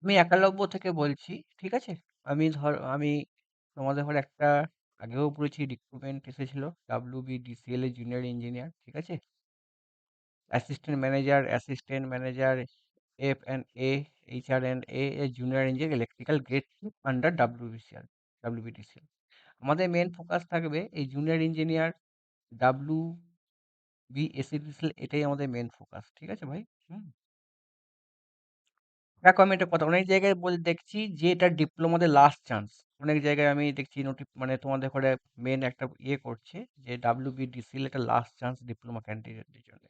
আমি একালব্য থেকে বলছি, ঠিক আছে? আমি তোমাদের ঘরে একটা আগেও পড়েছি, রিক্রুটমেন্ট এসেছিল WBDCL এর জুনিয়র ইঞ্জিনিয়ার, ঠিক আছে? অ্যাসিস্ট্যান্ট ম্যানেজার F&A, HR&A এর junior engineer electrical grade 2 under WBDCL। আমাদের মেন ফোকাস থাকবে এই জুনিয়র ইঞ্জিনিয়ার WBSCDCL, এটাই আমাদের মেন ফোকাস, ঠিক আছে ভাই? হুম। দেখো আমি একটা কথা অনেক জায়গায় দেখছি যে এটা ডিপ্লোমাদের লাস্ট চান্স। অনেক জায়গায় আমি দেখছি মানে তোমাদের ঘরে মেন একটা করছে যে WBDCL এটা লাস্ট চান্স ডিপ্লোমা ক্যান্ডিডেটদের জন্য।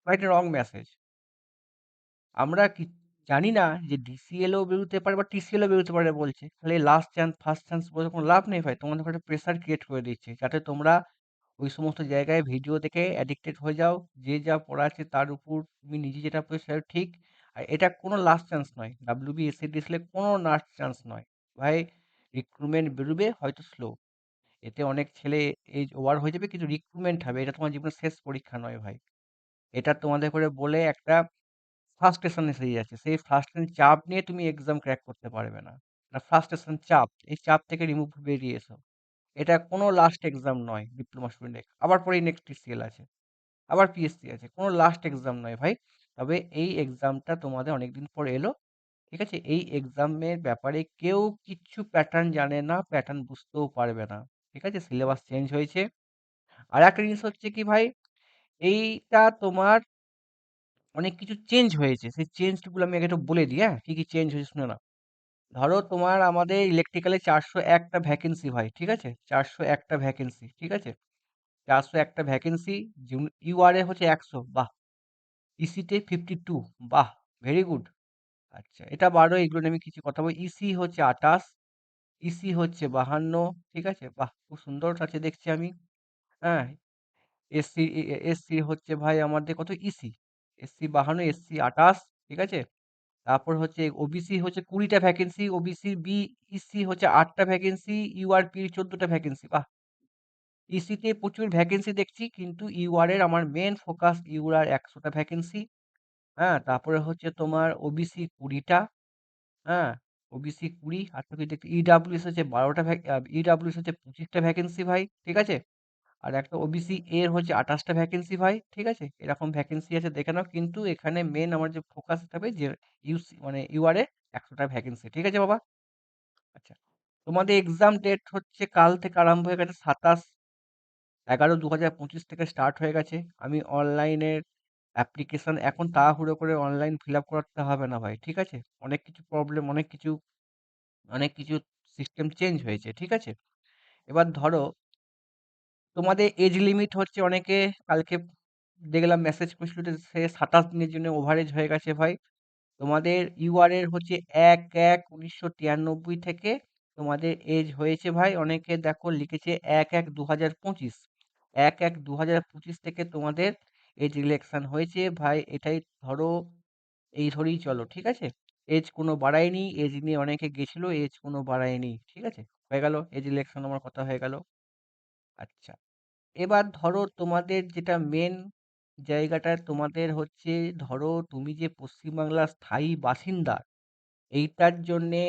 বা এটা রং মেসেজ। আমরা কি জানি না যে DCLও বেরোতে পারে বা TCLও বেরোতে পারে বলছে। তাহলে লাস্ট চান্স ফার্স্ট চান্স বলে কোনো লাভ নেই ভাই। তোমাদের ঘরে প্রেসার ক্রিয়েট করে দিচ্ছে যাতে তোমরা ওই সমস্ত জায়গায় ভিডিও দেখে অ্যাডিক্টেড হয়ে যাও। যে যা পড়াচ্ছে তার উপর তুমি নিজে যেটা পড়ছো সেটা ঠিক। আর এটা কোনো লাস্ট চান্স নয়। WBSCDSL এ কোনো লাস্ট চান্স নয়। ভাই রিক্রুটমেন্ট বেরোবে হয়তো স্লো। এতে অনেক ছেলে এজ ওভার হয়ে যাবে কিন্তু রিক্রুটমেন্ট হবে। এটা তোমার জীবনের শেষ পরীক্ষা নয় ভাই। এটা তোমাদের করে বলে একটা ফ্রাস্ট্রেশন এসে যাচ্ছে। সেই ফ্রাস্ট্রেশন চাপ নিয়ে তুমি এক্সাম ক্র্যাক করতে পারবে না। ফ্রাস্ট্রেশন চাপ, এই চাপ থেকে বেরিয়ে এসো। এটা কোনো লাস্ট এক্সাম নয় ডিপ্লোমা স্টুডেন্টের। আবার পরেই নেক্সট TCL আছে, আবার PSC আছে। কোনো লাস্ট এক্সাম নয় ভাই। তবে এই এক্সামটা তোমাদের অনেকদিন পর এলো, ঠিক আছে? এই এক্সামের ব্যাপারে কেউ কিচ্ছু প্যাটার্ন জানে না, প্যাটার্ন বুঝতেও পারবে না, ঠিক আছে? সিলেবাস চেঞ্জ হয়েছে। আর একটা জিনিস হচ্ছে কি ভাই, এইটা তোমার অনেক কিছু চেঞ্জ হয়েছে। সেই চেঞ্জগুলো আমি আগে একটু বলে দিই, হ্যাঁ? কি কি চেঞ্জ হয়েছে শুনে নাও। ধরো তোমার আমাদের ইলেকট্রিক্যালে 401টা ভ্যাকেন্সি ভাই, ঠিক আছে? 401টা ভ্যাকেন্সি, ঠিক আছে? 401টা ভ্যাকেন্সি, UR হচ্ছে 100, বাহ। ইসিতে 52, বাহ, ভেরি গুড। আচ্ছা, এটা বারো, এগুলো নিয়ে আমি কিছু কথা বলি। ইসি হচ্ছে 28, ইসি হচ্ছে 52, ঠিক আছে? বাহ, খুব সুন্দর আছে দেখছি আমি। হ্যাঁ, এসসি এসসি হচ্ছে ভাই আমাদের কত, ইসি এসসি 52, এসসি 28, ঠিক আছে? তারপর হচ্ছে ওবিসি হচ্ছে 20টা ভ্যাকেন্সি, ওবিসি ইসি হচ্ছে 8টা ভ্যাকেন্সি, ইউআরপির 14টা ভ্যাকেন্সি, বাহ। ইসিতে প্রচুর ভ্যাকেন্সি দেখছি কিন্তু ইউআর এর আমার মেন ফোকাস, ইউআর 100টা ভ্যাকেন্সি। হ্যাঁ, তারপরে হচ্ছে তোমার ওবিসি 20টা। হ্যাঁ, ওবিসি 20, আর তো কি দেখছি ইডাব্লিউএস হচ্ছে 12টা, ইডাব্লিউএস হচ্ছে 25টা ভ্যাকেন্সি ভাই, ঠিক আছে? আর একটা ওবিসি এর হচ্ছে 28টা ভ্যাকেন্সি ভাই, ঠিক আছে? এরকম ভ্যাকেন্সি আছে দেখে নাও। কিন্তু এখানে মেন আমার যে ফোকাস থাকবে যে ইউসি মানে ইউআর এ 100টা ভ্যাকেন্সি, ঠিক আছে বাবা? আচ্ছা, তোমাদের এক্সাম ডেট হচ্ছে কাল থেকে আরম্ভ হয়ে গেছে, 27/11/2025 থেকে স্টার্ট হয়ে গেছে। আমি অনলাইনের অ্যাপ্লিকেশন এখন তাড়াহুড়ো করে অনলাইন ফিল আপ করতে হবে না ভাই, ঠিক আছে? অনেক কিছু প্রবলেম, অনেক কিছু সিস্টেম চেঞ্জ হয়েছে, ঠিক আছে? এবার ধরো তোমাদের এজ লিমিট হচ্ছে, অনেকে কালকে দেখলাম মেসেজ করছিল যে সে 27 দিনের জন্য ওভারেজ হয়ে গেছে ভাই। তোমাদের ইউআর এর হচ্ছে 1/1/1993 থেকে তোমাদের এজ হয়েছে ভাই। অনেকে দেখো লিখেছে 1/1/2025, 1/1/2025 থেকে তোমাদের এজ রিলেকশন হয়েছে ভাই। এটাই ধরো, এই ধরেই চলো, ঠিক আছে? এজ কোনো বাড়ায়নি, এজ নিয়ে অনেকে গেছিল, এজ কোনো বাড়ায়নি, ঠিক আছে? হয়ে গেল এজ রিলেকশন, আমার কথা হয়ে গেল। আচ্ছা, এবার ধরো তোমাদের যেটা মেন জায়গাটা তোমাদের হচ্ছে, ধরো তুমি যে পশ্চিমবাংলার স্থায়ী বাসিন্দা, এইটার জন্যে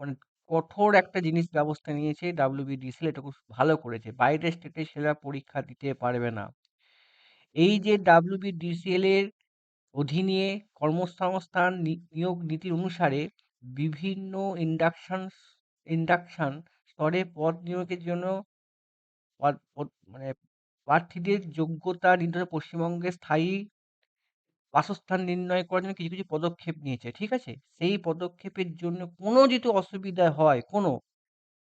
মানে কঠোর একটা জিনিস ব্যবস্থা নিয়েছে WBDCL, এটা খুব ভালো করেছে। বাইরের স্টেটে সেরা পরীক্ষা দিতে পারবে না। এই যে WBDCL এর অধীনে কর্মসংস্থান নিয়োগ নীতির অনুসারে বিভিন্ন ইন্ডাকশন স্তরে পদ নিয়োগের জন্য মানে প্রার্থীদের যোগ্যতা নির্ধারণে পশ্চিমবঙ্গের স্থায়ী বাসস্থান নির্ণয় করার জন্য কিছু কিছু পদক্ষেপ নিয়েছে, ঠিক আছে? সেই পদক্ষেপের জন্য কোনো যদি অসুবিধা হয়,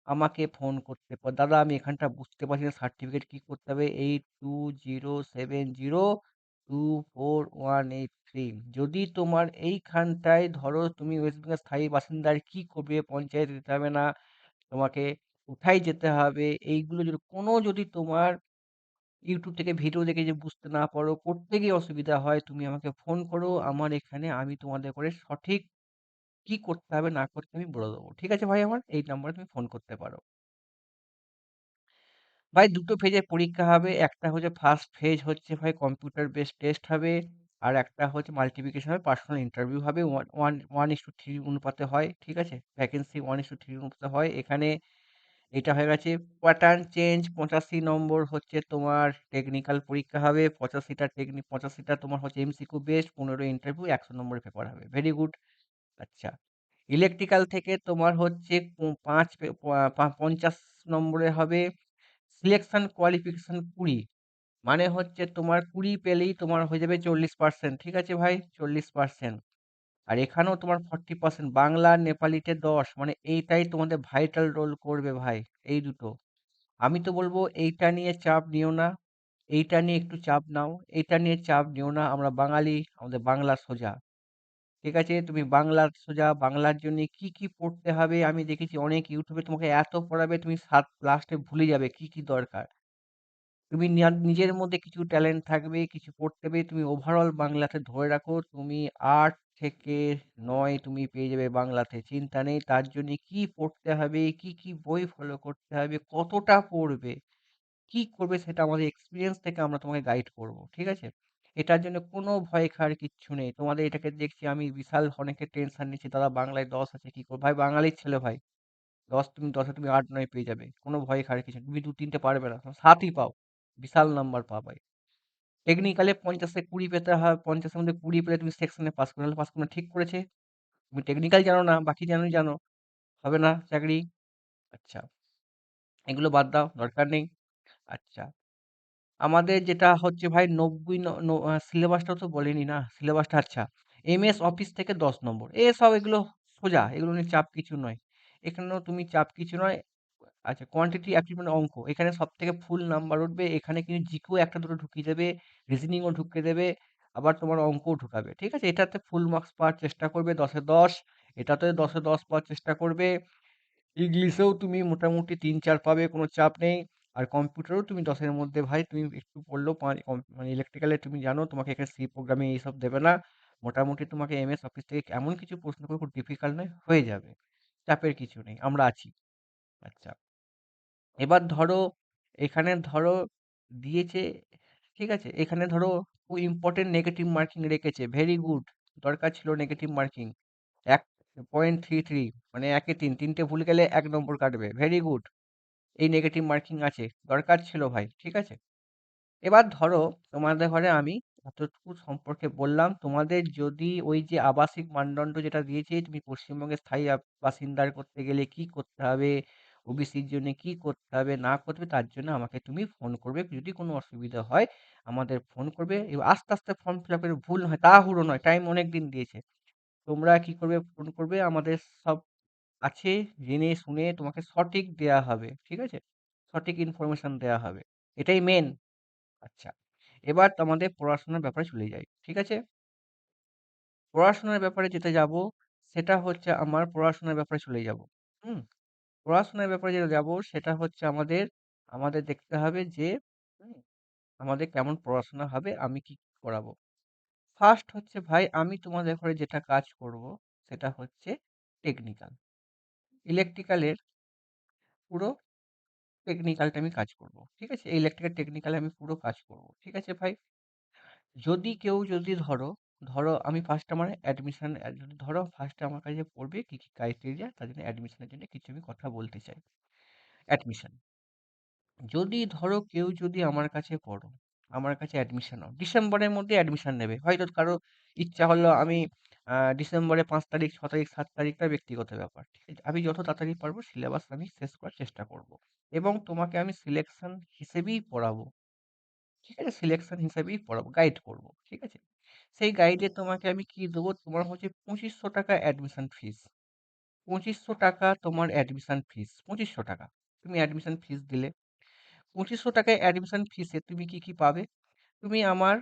আমাকে ফোন করতে পার, দাদা আমি এখানটা বুঝতে পারছি না, সার্টিফিকেট কি করতে হবে, 8207024183। যদি তোমার এইখানটায় ধরো তুমি ওয়েস্ট বেঙ্গল স্থায়ী বাসিন্দার কি করবে, পঞ্চায়েত যেতে হবে না, তোমাকে কোথায় যেতে হবে, এইগুলো যদি তোমার ইউটিউব থেকে ভিডিও দেখে যে বুঝতে না পারো, করতে গিয়ে অসুবিধা হয়, তুমি আমাকে ফোন করো। আমার এখানে আমি তোমাদের করে সঠিক কি করতে হবে না করতে আমি বলে দেবো, ঠিক আছে ভাই? আমার এই নাম্বারে তুমি ফোন করতে পারো। ভাই দুটো ফেজে পরীক্ষা হবে। একটা হচ্ছে ফার্স্ট ফেজ হচ্ছে ভাই কম্পিউটার বেসড টেস্ট হবে। আর একটা হচ্ছে মাল্টিপ্লিকেশন হবে, পার্সোনাল ইন্টারভিউ হবে, one one one is two three অনুপাতে হয়, ঠিক আছে, vacancy one is two three অনুপাতে হয় এখানে। এটা হয়ে গেছে। প্যাটার্ন চেঞ্জ, 85 নম্বর হচ্ছে তোমার টেকনিক্যাল পরীক্ষা হবে, 85টা তোমার হচ্ছে এমসিকিউ বেসড, 15 ইন্টারভিউ, 100 নম্বরের পেপার হবে। Very good. আচ্ছা, ইলেকট্রিক্যাল থেকে তোমার হচ্ছে 50 নম্বরের হবে, সিলেকশন কোয়ালিফিকেশন 20, মানে হচ্ছে তোমার 20 পেলেই তোমার হয়ে যাবে 40%, ঠিক আছে ভাই, 40%। আর এখানেও তোমার 40%, বাংলা নেপালিতে 10, মানে এইটাই তোমাদের ভাইটাল রোল করবে ভাই, এই দুটো। আমি তো বলবো এইটা নিয়ে চাপ নিও না, এইটা নিয়ে একটু চাপ নাও, এইটা নিয়ে চাপ নিও না, আমরা বাঙালি, আমাদের বাংলা সোজা। ঠিক আছে, তুমি বাংলা সোজা, বাংলার জন্য কি কি পড়তে হবে আমি দেখেছি অনেক ইউটিউবে, তোমাকে এত পড়াবে তুমি লাস্টে ভুলে যাবে কি কি দরকার। তুমি নিজের মধ্যে কিছু ট্যালেন্ট থাকবে, কিছু পড়তে হবে, তুমি ওভারঅল বাংলাতে ধরে রাখো, তুমি 8 থেকে 9 তুমি পেয়ে যাবে বাংলাতে, চিন্তা নেই। তার জন্য কি পড়তে হবে, কি কি বই ফলো করতে হবে, কতটা পড়বে, কি করবে, সেটা আমাদের এক্সপিরিয়েন্স থেকে আমরা তোমাকে গাইড করব, ঠিক আছে। এটার জন্য কোনো ভয় খাওয়ার কিচ্ছু নেই। তোমাদের এটাকে দেখছি আমি বিশাল অনেকে টেনশন নিচ্ছি, দাদা বাংলায় 10 আছে কি করবো, ভাই বাঙালির ছেলে ভাই, 10 তুমি 10-এ তুমি 8-9 পেয়ে যাবে, কোনো ভয় খাওয়ার কিছু নেই। তুমি 2-3টে পারবে না, 7ই পাও, বিশাল নাম্বার পাবে। টেকনিক্যালে 50-এ 20 পেতে হয়, 50-এর মধ্যে 20 পেলে তুমি সেকশনে পাস করে, পাস করে ঠিক করেছে। তুমি টেকনিক্যাল জানো না, বাকি জানো, হবে না চাকরি। আচ্ছা, এগুলো বাদ দাও, দরকার নেই। আচ্ছা, আমাদের যেটা হচ্ছে ভাই 90 সিলেবাসটা তো বলেনি না, সিলেবাসটা আচ্ছা, এমএস অফিস থেকে 10 নম্বর, সব এগুলো সোজা, এগুলো নিয়ে চাপ কিছু নয়, এখানেও তুমি চাপ কিছু নয়। আচ্ছা, কোয়ান্টিটি অ্যাপ্টিটিউড মানে অঙ্ক, এখানে সব থেকে ফুল নাম্বার উঠবে, এখানে কিন্তু জিকেও একটা দুটো ঢুকিয়ে দেবে, রিজনিংও ঢুকিয়ে দেবে, আবার তোমার অঙ্কও ঢুকাবে, ঠিক আছে। এটাতে ফুল মার্কস পাওয়ার চেষ্টা করবে, 10-এ 10, এটাতে 10-এ 10 পাওয়ার চেষ্টা করবে। ইংলিশেও তুমি মোটামুটি 3-4 পাবে, কোনো চাপ নেই। আর কম্পিউটারও তুমি 10-এর মধ্যে ভাই তুমি একটু পড়লেও মানে ইলেকট্রিক্যালে তুমি জানো তোমাকে এখানে সি প্রোগ্রামিং এইসব দেবে না, মোটামুটি তোমাকে এমএস অফিস থেকে এমন কিছু প্রশ্ন করে খুব ডিফিকাল্ট নয়, হয়ে যাবে, চাপের কিছু নেই, আমরা আছি। আচ্ছা, এবার ধরো, এখানে ধরো দিয়েছে, ঠিক আছে, এখানে ধরো খুব ইম্পর্টেন্ট নেগেটিভ মার্কিং রেখেছে, ভেরি গুড, দরকার ছিল নেগেটিভ মার্কিং, 1.33, মানে 1-এ 3, 3টে ভুল গেলে 1 নম্বর কাটবে, ভেরি গুড, এই নেগেটিভ মার্কিং আছে, দরকার ছিল ভাই, ঠিক আছে। এবার ধরো তোমাদের ঘরে আমি এতটুকু সম্পর্কে বললাম, তোমাদের যদি ওই যে আবাসিক মানদণ্ড যেটা দিয়েছে, তুমি পশ্চিমবঙ্গের স্থায়ী বাসিন্দার করতে গেলে কি করতে হবে, ওবিসির জন্য কি করতে হবে না করতে হবে, তার জন্য আমাকে তুমি ফোন করবে, যদি কোনো অসুবিধা হয় আমাদের ফোন করবে। এবার আস্তে আস্তে ফর্ম ফিল আপের ভুল নয়, তাড়াহুড়ো নয়, টাইম অনেক দিন দিয়েছে, তোমরা কি করবে, ফোন করবে, আমাদের সব আছে, জেনে শুনে তোমাকে সঠিক দেয়া হবে, ঠিক আছে, সঠিক ইনফরমেশন দেয়া হবে, এটাই মেন। আচ্ছা, এবার আমাদের পড়াশোনার ব্যাপারে চলে যাই, ঠিক আছে। পড়াশোনার ব্যাপারে যেতে যাব, সেটা হচ্ছে আমার পড়াশোনার ব্যাপারে চলে যাব। হুম, পড়াশোনার ব্যাপারে যেটা যাব সেটা হচ্ছে আমাদের আমাদের দেখতে হবে যে হুম, আমাদের কেমন পড়াশোনা হবে, আমি কি করাবো। ফার্স্ট হচ্ছে ভাই, আমি তোমাদের ঘরে যেটা কাজ করব সেটা হচ্ছে টেকনিক্যাল, ইলেকট্রিক্যালের পুরো টেকনিক্যালটা আমি কাজ করব, ঠিক আছে, ইলেকট্রিক্যাল টেকনিক্যালে আমি পুরো কাজ করব, ঠিক আছে ভাই। যদি কেউ যদি ধরো, আমি ফার্স্ট আমার অ্যাডমিশন, যদি ধরো ফার্স্টে আমার কাছে পড়বে কি কি ক্রাইটেরিয়া, তার জন্য অ্যাডমিশনের জন্য কিছু আমি কথা বলতে চাই। অ্যাডমিশন, যদি ধরো কেউ যদি আমার কাছে পড়ো, আমার কাছে অ্যাডমিশন নাও, ডিসেম্বরের মধ্যে অ্যাডমিশন নেবে, হয়তো কারো ইচ্ছা হলো আমি ডিসেম্বরে 5 তারিখ, 6 তারিখ, 7 তারিখটা ব্যক্তিগত ব্যাপার, ঠিক আছে, আমি যত তাড়াতাড়ি পারবো সিলেবাস আমি শেষ করার চেষ্টা করব, এবং তোমাকে আমি সিলেকশন হিসেবেই পড়াবো, ঠিক আছে, সিলেকশন হিসেবেই পড়াবো, গাইড করব, ঠিক আছে। সেই গাইডে তোমাকে আমি কি দেবো, তোমার হচ্ছে 2500 টাকা অ্যাডমিশন ফিস, 2500 টাকা তোমার অ্যাডমিশন ফিস, 2500 টাকা তুমি অ্যাডমিশন ফিস দিলে। 2500 টাকায় অ্যাডমিশন ফিসে তুমি কি কি পাবে, তুমি আমার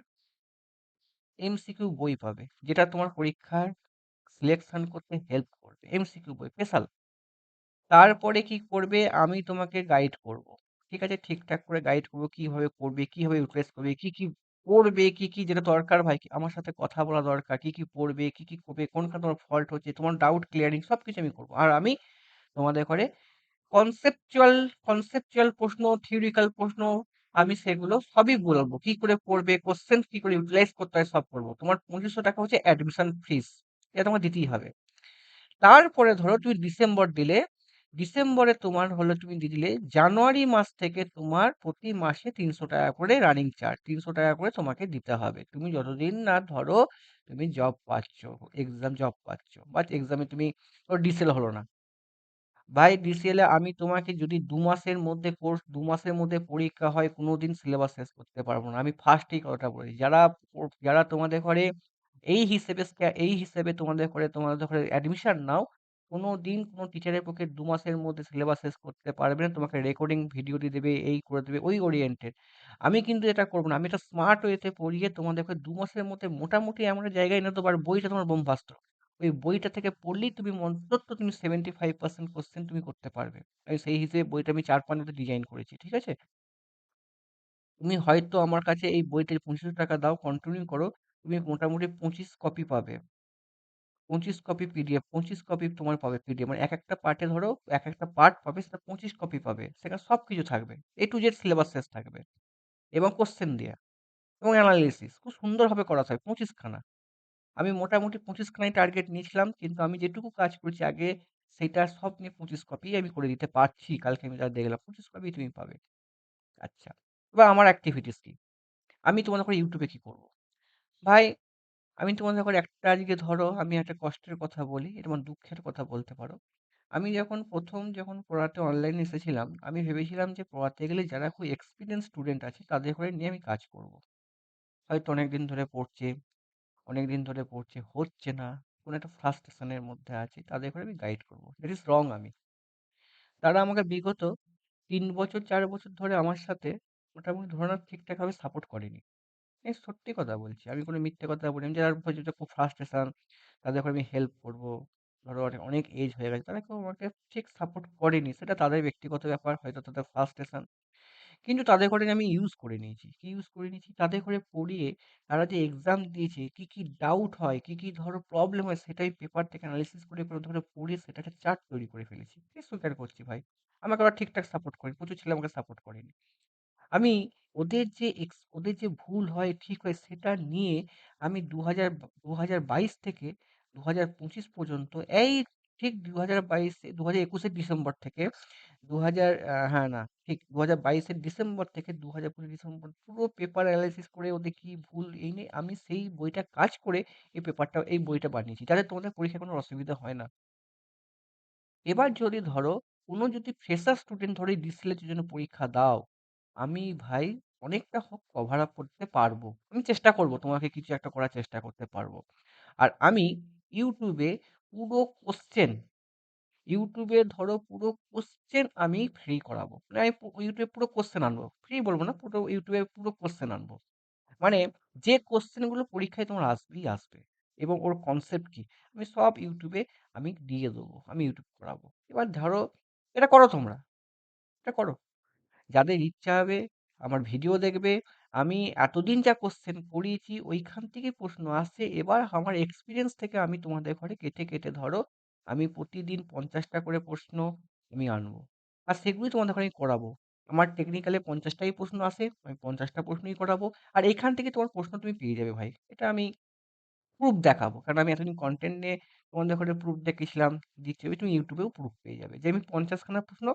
এমসিকিউ বই পাবে, যেটা তোমার পরীক্ষার সিলেকশন করতে হেল্প করবে, এমসিকিউ বই স্পেশাল। তারপরে কি করবে, আমি তোমাকে গাইড করব, ঠিক আছে, ঠিকঠাক করে গাইড করবো, কিভাবে করবে, কিভাবে ইউটিলাইজ করবে, কি কি পড়বে, কি কি যেটা দরকার ভাই, আমার সাথে কথা বলা দরকার, কি কি পড়বে, কি কি করবে, কোনখানে তোমার ফল্ট হচ্ছে, তোমার ডাউট ক্লিয়ারিং সবকিছু আমি করবো। আর আমি তোমাদের ঘরে কনসেপচুয়াল কনসেপচুয়াল প্রশ্ন, থিওরিক্যাল প্রশ্ন, আমি সেগুলো সবই বলবো, কি করে পড়বে, কোশ্চেন কি করে ইউটিলাইজ করতে হয় সব করবো। তোমার 2500 টাকা হচ্ছে অ্যাডমিশন ফিস, এটা তোমার দিতেই হবে। তারপরে ধরো তুমি ডিসেম্বর দিলে, ডিসেম্বরে তোমার হলো তুমি দিয়ে দিলে, জানুয়ারি মাস থেকে তোমার প্রতি মাসে 300 টাকা করে রানিং চার্জ, 300 টাকা করে তোমাকে দিতে হবে। তুমি যতদিন না ধরো তুমি জব পাচ্ছ, এক্সাম জব পাচ্ছ, বা এক্সামে তুমি ডিসেল হলো না, ভাই ডিসিএল এ আমি তোমাকে যদি 2 মাসের মধ্যে কোর্স, 2 মাসের মধ্যে পরীক্ষা হয়, কোনোদিন সিলেবাস শেষ করতে পারবো না। আমি ফার্স্টেই কথাটা বলি, যারা যারা তোমাদের ঘরে এই হিসেবে তোমাদের ঘরে অ্যাডমিশন নাও, কোনোদিন কোনো টিচারের পক্ষে 2 মাসের মধ্যে সিলেবাস শেষ করতে পারবে না। তোমাকে রেকর্ডিং ভিডিও দিয়ে দেবে, এই করে দেবে, ওই ওরিয়েন্টেড। আমি কিন্তু এটা করবো না, আমি এটা স্মার্ট ওয়েতে পড়িয়ে তোমাদেরকে 2 মাসের মধ্যে মোটামুটি এমন একটা জায়গায় এনে দেবো, আর বইটা তোমার বোমবাস্ত। ওই বইটা থেকে পড়লেই তুমি অন্তত তুমি 75% কোশ্চেন তুমি করতে পারবে। আমি সেই হিসেবে বইটা আমি 4-5 ডিজাইন করেছি, ঠিক আছে? তুমি হয়তো আমার কাছে এই বইটার 2500 টাকা দাও, কন্টিনিউ করো, তুমি মোটামুটি 25 কপি পাবে, 25 কপি পিডিএফ, 25 কপি তোমার পাবে পিডিএফ, মানে এক একটা পার্টে ধরো এক একটা পার্ট পাবে, সেটা 25 কপি পাবে, সেখানে সব কিছু থাকবে, A to Z সিলেবাস শেষ থাকবে, এবং কোশ্চেন দেয়া এবং অ্যানালিসিস খুব সুন্দরভাবে করা থাকে, 25 খানা। আমি মোটামুটি 25 খানাই টার্গেট নিয়েছিলাম, কিন্তু আমি যেটুকু কাজ করেছি আগে, সেটা সব নিয়ে 25 কপি আমি করে দিতে পারছি। কালকে আমি যা দেখলাম 25 কপি তুমি পাবে। আচ্ছা, এবার আমার অ্যাক্টিভিটিস কি, আমি তোমাদের করে ইউটিউবে কি করব ভাই? আমি তোমাদের করে একটা, আজকে ধরো আমি একটা কষ্টের কথা বলি, এটা আমার দুঃখের কথা বলতে পারো। আমি যখন প্রথম যখন পড়াতে অনলাইনে এসেছিলাম, আমি ভেবেছিলাম যে পড়াতে গেলে যারা খুব এক্সপিরিয়েন্স স্টুডেন্ট আছে তাদের করে নিয়ে আমি কাজ করব। হয়তো অনেকদিন ধরে পড়ছে, অনেকদিন ধরে পড়ছে, হচ্ছে না, কোনো একটা ফ্রাস্ট্রেশনের মধ্যে আছে, তাদের করে আমি গাইড করবো। দ্যাট ইজ রং আমি। তারা আমাকে বিগত 3 বছর 4 বছর ধরে আমার সাথে মোটামুটি ধরে নাও ঠিকঠাকভাবে সাপোর্ট করেনি। এই সত্যি কথা বলছি, আমি কোনো মিথ্যে কথা বলিনি। যারা যেটা খুব ফ্রাস্ট্রেশন, তাদের করে আমি হেল্প করবো। ধরো অনেক এজ হয়ে গেছে, তারা কেউ আমাকে ঠিক সাপোর্ট করেনি, সেটা তাদের ব্যক্তিগত ব্যাপার, হয়তো তাদের ফ্রাস্ট্রেশন। কিন্তু তাদের করে আমি ইউজ করে নিয়েছি। কি ইউজ করে নিয়েছি? তাদের করে পড়িয়ে তারা যে এক্সাম দিয়েছে, কি, কি ডাউট হয়, কি, কি ধরো প্রবলেম হয়, সেটাই পেপার থেকে এনালাইসিস করে ধরে পড়ে সেটা একটা চার্ট তৈরি করে ফেলেছি। এই স্বীকার করছি ভাই। আমাকে ওরা ঠিকঠাক সাপোর্ট করেনি। প্রচুর ছেলে আমাকে সাপোর্ট করেনি। আমি ওদের যে ভুল হয়, ঠিক হয়, সেটা নিয়ে আমি ২০২২ থেকে ২০২৫ পর্যন্ত, এই ঠিক ২০২১ এর ডিসেম্বর থেকে ২০০০, হ্যাঁ, না, ঠিক ২০২২ এর ডিসেম্বর থেকে ২০২৫ ডিসেম্বর পুরো পেপার এনালাইসিস করে ওদের কি ভুল এই নিয়ে আমি সেই বইটা কাজ করে এই বইটা বানিয়েছি, যাতে তোমাদের পরীক্ষায় কোনো অসুবিধা হয় না। এবার যদি ধরো কোনো যদি ফ্রেশার স্টুডেন্ট ধরে ডিসিএলের জন্য পরীক্ষা দাও, আমি ভাই অনেকটা হোক কভার আপ করতে পারবো, আমি চেষ্টা করব, তোমাকে কিছু একটা করার চেষ্টা করতে পারবো। আর আমি ইউটিউবে পুরো কোশ্চেন, ইউটিউবে ধরো পুরো কোশ্চেন আমি ফ্রি করাবো, মানে আমি ইউটিউবে পুরো কোশ্চেন আনবো, ফ্রি বলবো না, পুরো ইউটিউবে পুরো কোশ্চেন আনবো, মানে যে কোশ্চেনগুলো পরীক্ষায় তোমার আসবেই আসবে, এবং ওর কনসেপ্ট কি, আমি সব ইউটিউবে আমি দিয়ে দেবো, আমি ইউটিউব করাবো। এবার ধরো এটা করো তোমরা, এটা করো, যাদের ইচ্ছা হবে আমার ভিডিও দেখবে। আমি এতদিন যা কোশ্চেন করিয়েছি ওইখান থেকে প্রশ্ন আসছে, এবার আমার এক্সপিরিয়েন্স থেকে আমি তোমাদের ঘরে কেটে কেটে ধরো আমি প্রতিদিন 50টা করে প্রশ্ন আমি আনবো, আর সেগুলোই তোমাদের ঘরে আমি করাবো। আমার টেকনিক্যালে 50টাই প্রশ্ন আসে, আমি 50টা প্রশ্নই করাবো, আর এখান থেকে তোমার প্রশ্ন তুমি পেয়ে যাবে ভাই। এটা আমি প্রুফ দেখাবো, কারণ আমি এতদিন কন্টেন্ট নিয়ে তোমাদের ঘরে প্রুফ দেখিয়েছিলাম, দিচ্ছি, তুমি ইউটিউবেও প্রুফ পেয়ে যাবে যে আমি 50খানা প্রশ্ন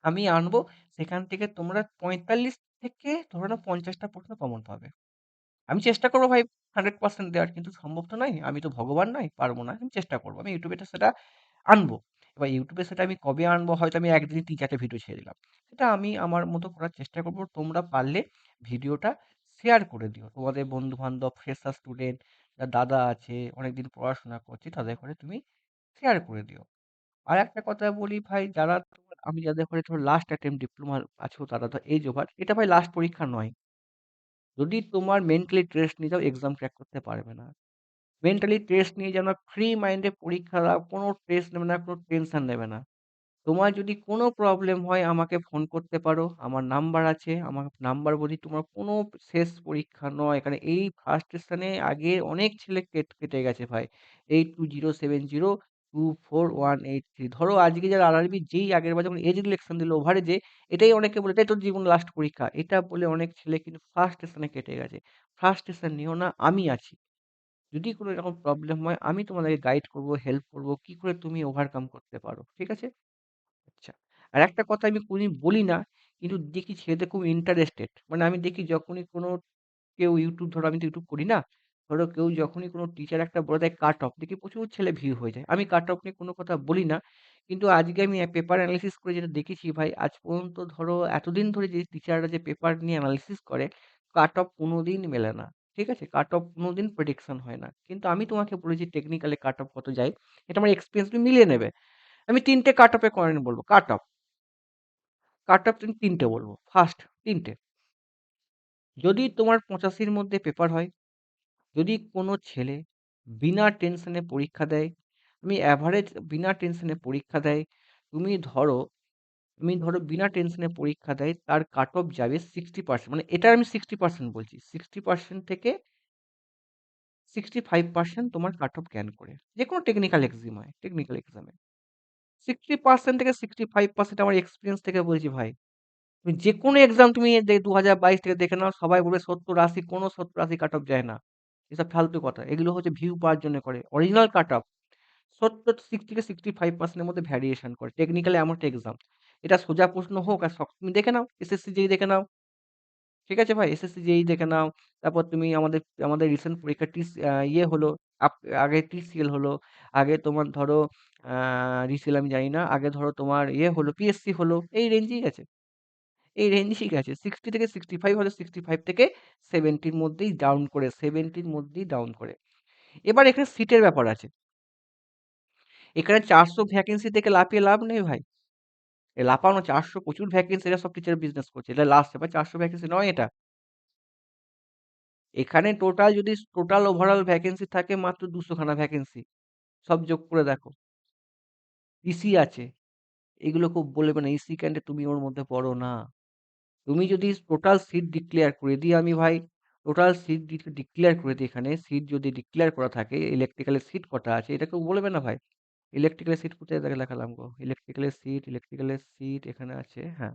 আমি আনবো, সেখান থেকে তোমরা 45 থেকে ধরে নাও 50টা প্রশ্ন কমন পাবে। আমি চেষ্টা করবো ভাই 100% দেওয়ার, কিন্তু সম্ভব তো নয়, আমি তো ভগবান নই, পারবো না। আমি চেষ্টা করবো, আমি ইউটিউবে সেটা আনবো। এবার ইউটিউবে সেটা আমি কবে আনবো, হয়তো আমি একদিনে 3-4টে ভিডিও ছেড়ে দিলাম, সেটা আমি আমার মতো করার চেষ্টা করবো। তোমরা পারলে ভিডিওটা শেয়ার করে দিও তোমাদের বন্ধু বান্ধব, ফ্রেশার স্টুডেন্ট, দাদা আছে অনেকদিন পড়াশোনা করছে, তাদের করে তুমি শেয়ার করে দিও। আর একটা কথা বলি ভাই, যারা আমি যাদের করে ধরো লাস্ট অ্যাটেম্প ডিপ্লোমা আছো, তারা তো এজ ওভার, এটা ভাই লাস্ট পরীক্ষা নয়। যদি তোমার মেন্টালি স্ট্রেস নিয়ে যাও, এক্সাম ক্র্যাক করতে পারবে না। মেন্টালি স্ট্রেস নিয়ে যেন ফ্রি মাইন্ডে পরীক্ষা দাও, কোনো স্ট্রেস নেবে না, কোনো টেনশন নেবে না। তোমার যদি কোনো প্রবলেম হয় আমাকে ফোন করতে পারো, আমার নাম্বার আছে, আমার নাম্বার বলি, তোমার কোনো শেষ পরীক্ষা নয়, এখানে এই ফার্স্ট স্টেশনে আগে অনেক ছেলে কেটে গেছে ভাই, 82070 24183, ধরো আজকে যারা আরআরবি যেই আগের বার যখন এজ রিলেকশন দিল ওভারেজে, এটাই অনেকে বলে এটাই তোর জীবন লাস্ট পরীক্ষা, এটা বলে অনেক ছেলে কিন্তু ফার্স্ট স্টেশনে কেটে গেছে। ফার্স্ট স্টেশন নিও না, আমি আছি। যদি কোনো এরকম প্রবলেম হয় আমি তোমাদেরকে গাইড করব, হেল্প করব, কি করে তুমি ওভারকাম করতে পারো, ঠিক আছে? আচ্ছা, আর একটা কথা আমি কোনোদিন বলি না, কিন্তু দেখি ছেলেদের খুব ইন্টারেস্টেড, মানে আমি দেখি যখনই কোনো কেউ ইউটিউব, ধরো আমি তো ইউটিউব করি না, ধরো কেউ যখনই কোনো টিচার একটা বলে দেয় কাট অফ, দেখি প্রচুর ছেলে ভিউ হয়ে যায়। আমি কাট অফ নিয়ে কোনো কথা বলি না, কিন্তু আজকে আমি পেপার অ্যানালিসিস করে যেটা দেখেছি ভাই, আজ পর্যন্ত ধরো এতদিন ধরে যে টিচাররা যে পেপার নিয়ে অ্যানালিসিস করে, কাট অফ কোনোদিন মেলে না। ঠিক আছে, কাট অফ কোনোদিন প্রেডিকশন হয় না, কিন্তু আমি তোমাকে বলেছি টেকনিক্যালি কাট অফ কত যায়, এটা আমার এক্সপিরিয়েন্স তুমি মিলিয়ে নেবে। আমি তিনটে কাট অফে করেন বলবো, কাট অফ, কাট অফ তুমি তিনটে বলবো, ফার্স্ট তিনটে। যদি তোমার 85-র মধ্যে পেপার হয়, যদি কোনো ছেলে বিনা টেনশনে পরীক্ষা দেয়, আমি অ্যাভারেজ বিনা টেনশনে পরীক্ষা দেয়, তুমি ধরো, তুমি ধরো বিনা টেনশনে পরীক্ষা দেয়, তার কাট অফ যাবে 60%, মানে এটা আমি 60% বলছি, 60% থেকে 65% তোমার কাট অফ জ্ঞান করে, যে কোনো টেকনিক্যাল এক্সাম হয়, টেকনিক্যাল এক্সামে 60% থেকে 65% আমার এক্সপিরিয়েন্স থেকে বলছি ভাই। তুমি যে কোনো এক্সাম তুমি 2022 থেকে দেখে নাও, সবাই বলবে 70-80, কোনো 70-80 কাট অফ যায় না। এসব ফালতু কথা, এগুলো হচ্ছে ভিউ পাওয়ার জন্য করে। অরিজিনাল কাট অফ 70 থেকে 65% মধ্যে ভ্যারিয়েশন করে, টেকনিক্যালি এমন একটা এক্সাম। এটা সোজা প্রশ্ন হোক আর শক্ত, তুমি দেখে নাও, এসএসসি যেই দেখে নাও, ঠিক আছে ভাই, এসএসসি যেই দেখে নাও। তারপর তুমি আমাদের আমাদের রিসেন্ট পরীক্ষা ইয়ে হলো, আগে টিসিএল হলো, আগে তোমার ধরো রিসেল আমি জানি না, আগে ধরো তোমার ইয়ে হলো, পিএসসি হলো, এই রেঞ্জেই গেছে, এই রেঞ্জেই গেছে। 60 থেকে 65 হলে 65 থেকে 70-র মধ্যেই ডাউন করে, 70-র মধ্যেই ডাউন করে। এবার এখানে সিটের ব্যাপার আছে, এখানে 400 ভ্যাকেন্সি থেকে লাফিয়ে লাভ নেই ভাই। এ লাফানো 400 প্রচুর ভ্যাকেন্সি, এরা সব টিচার বিজনেস করছে, এটা লাস্ট, এবার 400 ভ্যাকেন্সি নয় এটা। এখানে টোটাল যদি টোটাল ওভারঅল ভ্যাকেন্সি থাকে মাত্র 200 খানা ভ্যাকেন্সি, সব যোগ করে দেখো। ইসি আছে, এগুলো খুব বলবে না, ইসি ক্যান্ডে তুমি ওর মধ্যে পড়ো না। তুমি যদি টোটাল সিট ডিক্লেয়ার করে দিই আমি ভাই, টোটাল সিট ডিক্লেয়ার করে দিই, এখানে সিট যদি ডিক্লেয়ার করা থাকে, ইলেকট্রিক্যালের সিট কটা আছে এটা কেউ বলবে না ভাই। ইলেকট্রিক্যালের সিট কোথায় দেখে দেখালাম গো, ইলেকট্রিক্যালের সিট এখানে আছে, হ্যাঁ,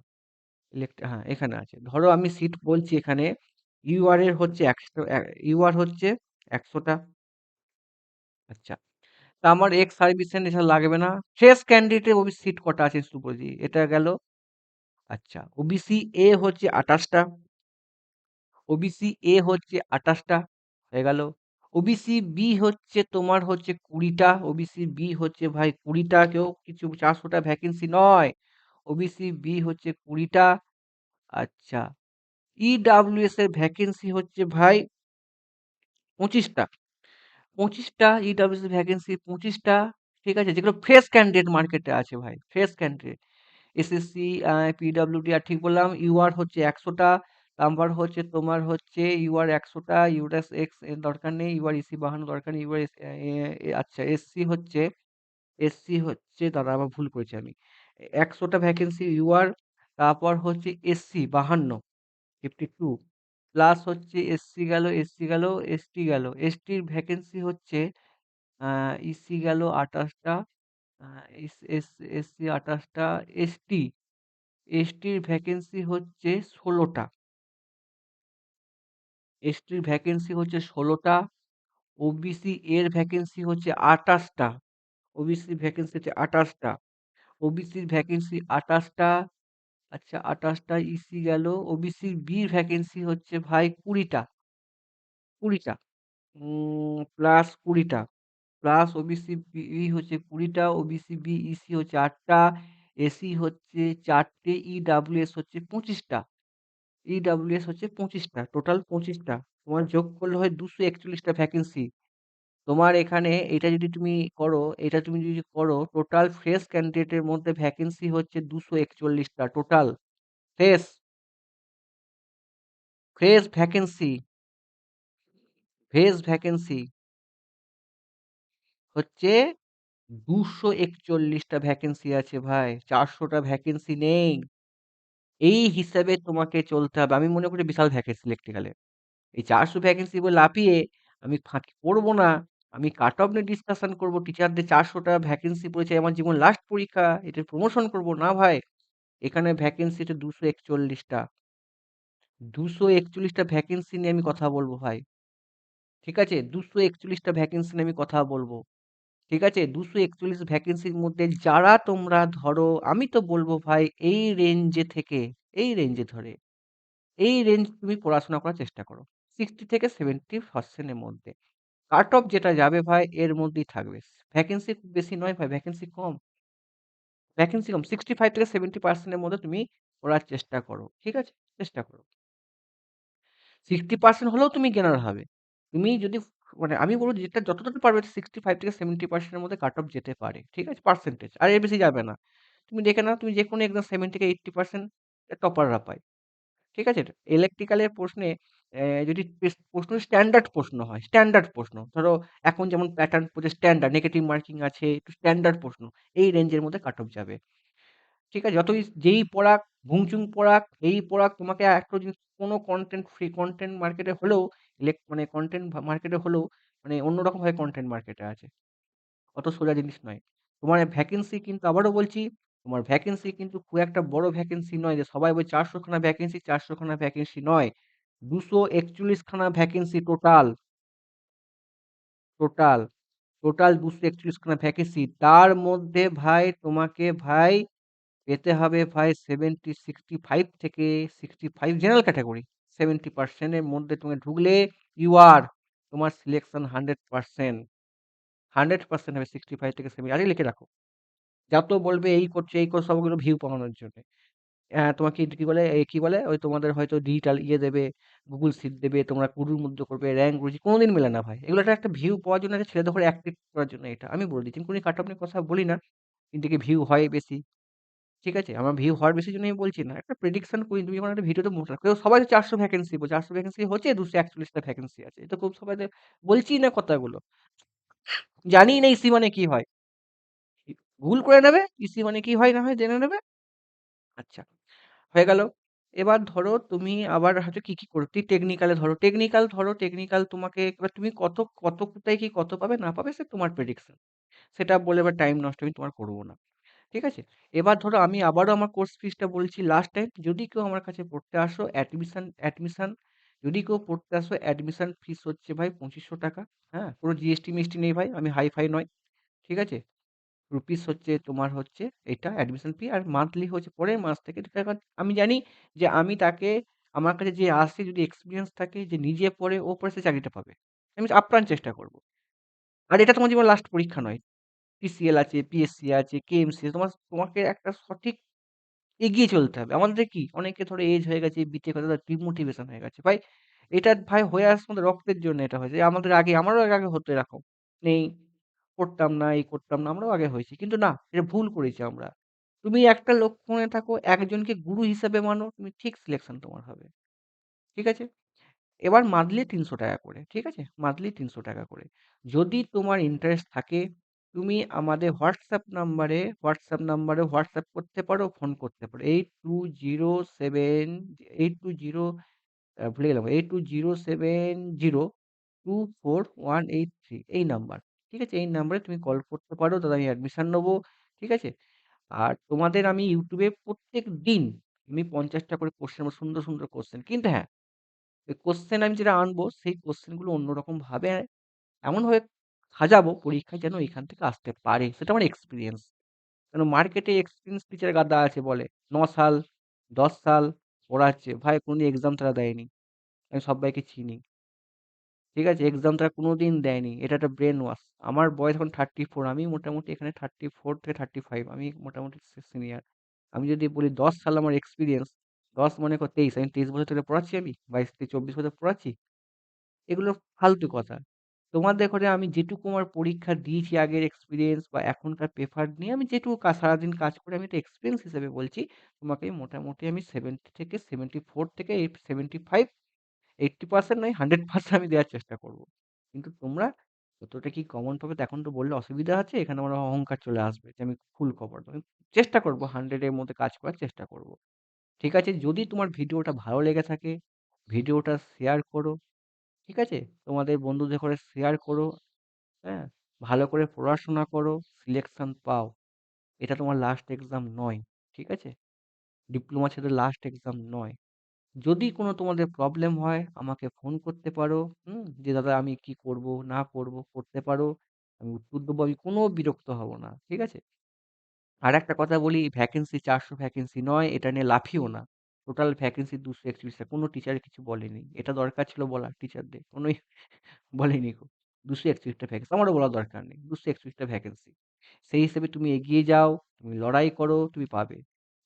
হ্যাঁ এখানে আছে। ধরো আমি সিট বলছি এখানে, ইউআর এর হচ্ছে 100, ইউআর হচ্ছে 100টা। আচ্ছা, তা আমার এক্স সার্ভিসেন এসব লাগবে না। ফ্রেশ ক্যান্ডিডেট ওবিসি সিট কটা আছে শুধু বলছি, এটা গেল। আচ্ছা, ওবিসি এ হচ্ছে 28টা, ওবিসি এ হচ্ছে 28টা, হয়ে গেল। ওবিসি বি হচ্ছে তোমার হচ্ছে 20টা, ওবিসি বি হচ্ছে ভাই 20টা, কেউ কিছু 400টা ভ্যাকেন্সি নয়, ওবিসি বি হচ্ছে 20টা। আচ্ছা, ইডাব্লিউএস এর ভ্যাকেন্সি হচ্ছে ভাই 25টা, 25টা ইডাব্লিউএস ভ্যাকেন্সি 25টা, ঠিক আছে, যেগুলো ফ্রেশ ক্যান্ডিডেট মার্কেটে আছে ভাই, ফ্রেশ ক্যান্ডিডেট। এসএসসি, পিডব্লিউডি আর ঠিক বললাম, ইউআর হচ্ছে 100টা, নাম্বার হচ্ছে তোমার হচ্ছে ইউআর 100টা, ইউরাস এক্স এর দরকার নেই, ইউআর ইসি 52 দরকার নেই, ইউআর আচ্ছা এসসি হচ্ছে দাঁড়া আমার ভুল করেছি আমি, 100টা ভ্যাকেন্সি ইউআর, তারপর হচ্ছে এসসি 52 প্লাস হচ্ছে এসসি গেল এসটি গেল, এসটির ভ্যাকেন্সি হচ্ছে ইসি গেল 28টা, এসসি 28টা, এসটি, এসটির ভ্যাকেন্সি হচ্ছে 16টা, এসটির ভ্যাকেন্সি হচ্ছে 16টা, ওবিসি এর ভ্যাকেন্সি হচ্ছে 28টা, ওবিসি ভ্যাকেন্সি হচ্ছে 28টা, ওবিসির ভ্যাকেন্সি 28টা। আচ্ছা 28টা ইসি গেল, ওবিসি বির ভ্যাকেন্সি হচ্ছে ভাই 20টা, 20টা প্লাস 20টা, প্লাস ওবিসি বি হচ্ছে 20টা, ওবিসি বি ইসি হচ্ছে 8টা, এসি হচ্ছে 4টে, ইডাব্লিউএস হচ্ছে 25টা, ইডাব্লিউএস হচ্ছে 25টা, টোটাল 25টা। তোমার যোগ করলে হয় 241টা ভ্যাকেন্সি। তোমার এখানে এটা যদি তুমি করো, এটা তুমি যদি করো, টোটাল ফ্রেশ ক্যান্ডিডেটের মধ্যে ভ্যাকেন্সি হচ্ছে 241টা, total fresh, fresh vacancy, fresh vacancy হচ্ছে 241টা ভ্যাকেন্সি আছে ভাই, 400টা ভ্যাকেন্সি নেই। এই হিসাবে তোমাকে চলতে হবে, আমি মনে করি বিশাল ভ্যাকেন্সি ইলেকট্রিক্যালে। এই 400 ভ্যাকেন্সি বলে লাফিয়ে আমি ফাঁকি পড়বো না, আমি কাট অফ নিয়ে ডিসকাশন করবো, টিচারদের 400টা ভ্যাকেন্সি পড়েছে, আমার জীবন লাস্ট পরীক্ষা, এটা প্রমোশন করবো না ভাই। এখানে ভ্যাকেন্সি তো 241টা, 241টা ভ্যাকেন্সি নিয়ে আমি কথা বলবো ভাই। ঠিক আছে, 241টা ভ্যাকেন্সি নিয়ে আমি কথা বলবো। ঠিক আছে, 241 ভ্যাকেন্সির মধ্যে যারা তোমরা ধরো, আমি তো বলবো ভাই এই রেঞ্জে থেকে, এই রেঞ্জে ধরে, এই রেঞ্জ তুমি পড়াশোনা করার চেষ্টা করো, 60 থেকে 70% এর মধ্যে। কাট অফ যেটা যাবে ভাই এর মধ্যেই থাকবে। ভ্যাকেন্সি বেশি নয় ভাই, ভ্যাকেন্সি কম, ভ্যাকেন্সি কম, 65 থেকে 70% এর মধ্যে তুমি পড়ার চেষ্টা করো। ঠিক আছে, চেষ্টা করো। 60% হলেও তুমি গেনার হবে। তুমি যদি মানে আমি বলবো যেটা যতটুকু পারবে 65 থেকে 70% এর মধ্যে কাট অফ যেতে পারে। ঠিক আছে, পার্সেন্টেজ আর এর বেশি যাবে না। তুমি দেখে নাও, তুমি যে কোনো এক্সাম 70 থেকে 80% টপাররা পায়। ঠিক আছে, ইলেকট্রিক্যালের প্রশ্নে যদি প্রশ্ন স্ট্যান্ডার্ড প্রশ্ন হয়, স্ট্যান্ডার্ড প্রশ্ন ধরো, এখন যেমন প্যাটার্ন পড়ছে স্ট্যান্ডার্ড, নেগেটিভ মার্কিং আছে, একটু স্ট্যান্ডার্ড প্রশ্ন, এই রেঞ্জের মধ্যে কাট অফ যাবে। ঠিক আছে, যতই যেই পড়াক, ভুংচুং পড়াক, এই পড়াক, তোমাকে একটা জিনিস, কোনো কন্টেন্ট ফ্রি কন্টেন্ট মার্কেটে হলেও, মানে কন্টেন্ট মার্কেটে হলেও, মানে অন্যরকম ভাবে কন্টেন্ট মার্কেটে আছে, অত সোজা জিনিস নয়। তোমার ভ্যাকেন্সি কিন্তু আবারও বলছি, তোমার ভ্যাকেন্সি কিন্তু খুব একটা বড় ভ্যাকেন্সি নয় যে সবাই বলে 400 খানা ভ্যাকেন্সি, 400 খানা ভ্যাকেন্সি নয়, 241খানা ভ্যাকেন্সি টোটাল, টোটাল, টোটাল 241খানা ভ্যাকেন্সি। তার মধ্যে ভাই তোমাকে ভাই পেতে হবে ভাই 65 জেনারেল ক্যাটাগরি, 70% এর মধ্যে তুমি ঢুকলে ইউ আর, তোমার সিলেকশন 100%, 100% হবে 65 থেকে 70। আরে লিখে রাখো, যত বলবে এই করছে এই করছে সবগুলো ভিউ পাওয়ানোর জন্য। তোমাকে কি বলে, কি বলে, ওই তোমাদের হয়তো ডিজিটাল ইয়ে দেবে, গুগল সিট দেবে, তোমরা কুড়ুর মধ্যে করবে, র্যাঙ্ক রুজি কোনোদিন মেলে না ভাই। এগুলো একটা ভিউ পাওয়ার জন্য, একটা ছেলেদের করে অ্যাক্টিভ করার জন্য, এটা আমি বলে দিচ্ছি, আমি কোনো কাট অফ নিয়ে কথা বলি না, কিন্তু কি ভিউ হয় বেশি। ঠিক আছে, আমার ভিউ হওয়ার বেশি জন্য আমি বলছি না, একটা প্রেডিকশন করি, তুমি যখন একটা ভিডিওতে মোটা কেউ সবাই তো 400 ভ্যাকেন্সি বলছে, 400 ভ্যাকেন্সি হচ্ছে, 241টা ভ্যাকেন্সি আছে, এটা খুব সবাই বলছি না কথাগুলো, জানি না ইসি মানে কি হয়, ভুল করে নেবে, ইসি মানে কি হয় না হয় জেনে নেবে। আচ্ছা, হয়ে গেল। এবার ধরো তুমি আবার হয়তো কি কি করো, টেকনিক্যালে ধরো, টেকনিক্যাল তোমাকে এবার তুমি কত কত কোথায় কি কত পাবে না পাবে সে তোমার প্রেডিকশন, সেটা বলে এবার টাইম নষ্ট আমি তোমার করবো না। ঠিক আছে, এবার ধরো আমি আবারও আমার কোর্স ফিসটা বলছি লাস্ট টাইম, যদি কেউ আমার কাছে পড়তে আসো, অ্যাডমিশন, যদি কেউ পড়তে আসো, অ্যাডমিশন ফিস হচ্ছে ভাই 2500 টাকা। হ্যাঁ, কোনো জিএসটি মিএসটি নেই ভাই, আমি হাই ফাই নয়। ঠিক আছে, রুপিস হচ্ছে তোমার হচ্ছে এটা অ্যাডমিশন ফি, আর মান্থলি হচ্ছে পরের মাস থেকে টাকা। আমি জানি যে আমি তাকে, আমার কাছে যে আসে যদি এক্সপিরিয়েন্স থাকে, যে নিজে পড়ে ও পড়ে, সে চাকরিটা পাবে, আমি আপ্রাণ চেষ্টা করব। আর এটা তোমার জীবন লাস্ট পরীক্ষা নয়, পিসিএল আছে, পিএসসি আছে, কেএমসি, তোমাকে একটা সঠিক এগিয়ে চলতে হবে। আমাদের কি অনেকে ধরো এজ হয়ে গেছে, বিটেক হয়ে তাদের ডিমোটিভেশন হয়ে গেছে ভাই, এটা ভাই হয়ে আসছে আমাদের রক্তের জন্য, এটা হয়েছে আমাদের আগে, আমারও আগে আগে হতো এরকম, নেই করতাম না, এই করতাম না, আমরাও আগে হয়েছি, কিন্তু না, এটা ভুল করেছি আমরা। তুমি একটা লক্ষ্য মনে থাকো, একজনকে গুরু হিসেবে মানো, তুমি ঠিক সিলেকশন তোমার হবে। ঠিক আছে, এবার মান্থলি 300 টাকা করে, ঠিক আছে, মান্থলি 300 টাকা করে। যদি তোমার ইন্টারেস্ট থাকে, তুমি আমাদের হোয়াটসঅ্যাপ নাম্বারে হোয়াটসঅ্যাপ করতে পারো, ফোন করতে পারো, 8207, ভুলে গেলাম, 8207024183, এই নাম্বার। ঠিক আছে, এই নাম্বারে তুমি কল করতে পারো, দাদা আমি অ্যাডমিশন নেবো। ঠিক আছে, আর তোমাদের আমি ইউটিউবে প্রত্যেক দিন আমি 50টা করে কোশ্চেন, সুন্দর সুন্দর কোশ্চেন, কিন্তু হ্যাঁ, ওই কোশ্চেন আমি যেটা আনবো, সেই কোশ্চেনগুলো অন্যরকম ভাবে, এমনভাবে সাজাবো পরীক্ষায় যেন এখান থেকে আসতে পারে, সেটা আমার এক্সপিরিয়েন্স। কেন, মার্কেটে এক্সপিরিয়েন্স টিচার গাদা আছে, বলে 9 সাল 10 সাল পড়াচ্ছে ভাই, কোনোদিন এক্সাম তারা দেয়নি, আমি সবাইকে চিনি। ঠিক আছে, এক্সাম তারা কোনোদিন দেয়নি, এটা একটা ব্রেন ওয়াশ। আমার বয়স এখন 34, আমি মোটামুটি এখানে 34 থেকে 35, আমি মোটামুটি সিনিয়র। আমি যদি বলি 10 সাল আমার এক্সপিরিয়েন্স, 10 মনে কর 23, আমি 23 বছর ধরে পড়াচ্ছি, আমি 22 থেকে 24 বছর পড়াচ্ছি, এগুলো ফালতু কথা। তোমাদের ঘরে আমি যেটুকু আমার পরীক্ষা দিয়েছি, আগের এক্সপিরিয়েন্স বা এখনকার পেপার নিয়ে আমি যেটুকু সারাদিন কাজ করে, আমি এটা এক্সপিরিয়েন্স হিসেবে বলছি। তোমাকে মোটামুটি আমি 70 থেকে 74 থেকে 75, 80% নয়, 100% আমি দেওয়ার চেষ্টা করব। কিন্তু তোমরা কতটা কি কমন পাবে, তো এখন তো বললে অসুবিধা আছে, এখানে আমার অহংকার চলে আসবে যে আমি ফুল কভার দেবো। আমি চেষ্টা করব 100-এর মধ্যে কাজ করার চেষ্টা করব। ঠিক আছে, যদি তোমার ভিডিওটা ভালো লেগে থাকে, ভিডিওটা শেয়ার করো। ঠিক আছে, তোমাদের বন্ধুদের করে শেয়ার করো, হ্যাঁ? ভালো করে পড়াশোনা করো, সিলেকশন পাও। এটা তোমার লাস্ট এক্সাম নয়। ঠিক আছে? ডিপ্লোমা ছেলেদের লাস্ট এক্সাম নয়। যদি কোনো তোমাদের প্রবলেম হয় আমাকে ফোন করতে পারো, যে দাদা আমি কি করব না করব করতে পারো। আমি উত্তর দেবো, আমি কোনো বিরক্ত হব না। ঠিক আছে? আরেকটা কথা বলি, ভ্যাকেন্সি ৪০০ ভ্যাকেন্সি নয়, এটা নিয়ে লাফিও না। টোটাল ভ্যাকেন্সি 231 টা। কোনো টিচার কিছু বলেনি। এটা দরকার ছিল বলা টিচারদের। কোনোই বলেনি কো। 231 টা ভ্যাকেন্সি। আমারও বলার দরকার নেই। 231 টা ভ্যাকেন্সি। সেই হিসেবে তুমি এগিয়ে যাও, তুমি লড়াই করো, তুমি পাবে।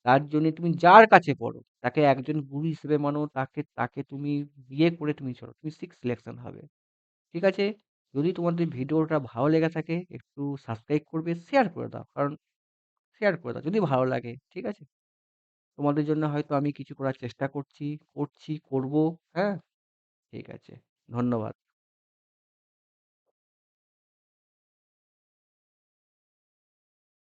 তার জন্যে তুমি যার কাছে পড়ো, তাকে একজন গুরু হিসেবে মানো, তাকে তাকে তুমি বিয়ে করে তুমি চলো। তুমি 6 সিলেকশন হবে। ঠিক আছে? যদি তোমাদের ভিডিওটা ভালো লেগে থাকে একটু সাবস্ক্রাইব করবে, শেয়ার করে দাও। কারণ শেয়ার করে দাও যদি ভালো লাগে। ঠিক আছে? তোমাদের জন্য হয়তো আমি কিছু করার চেষ্টা করছি, করব। হ্যাঁ? ঠিক আছে। ধন্যবাদ।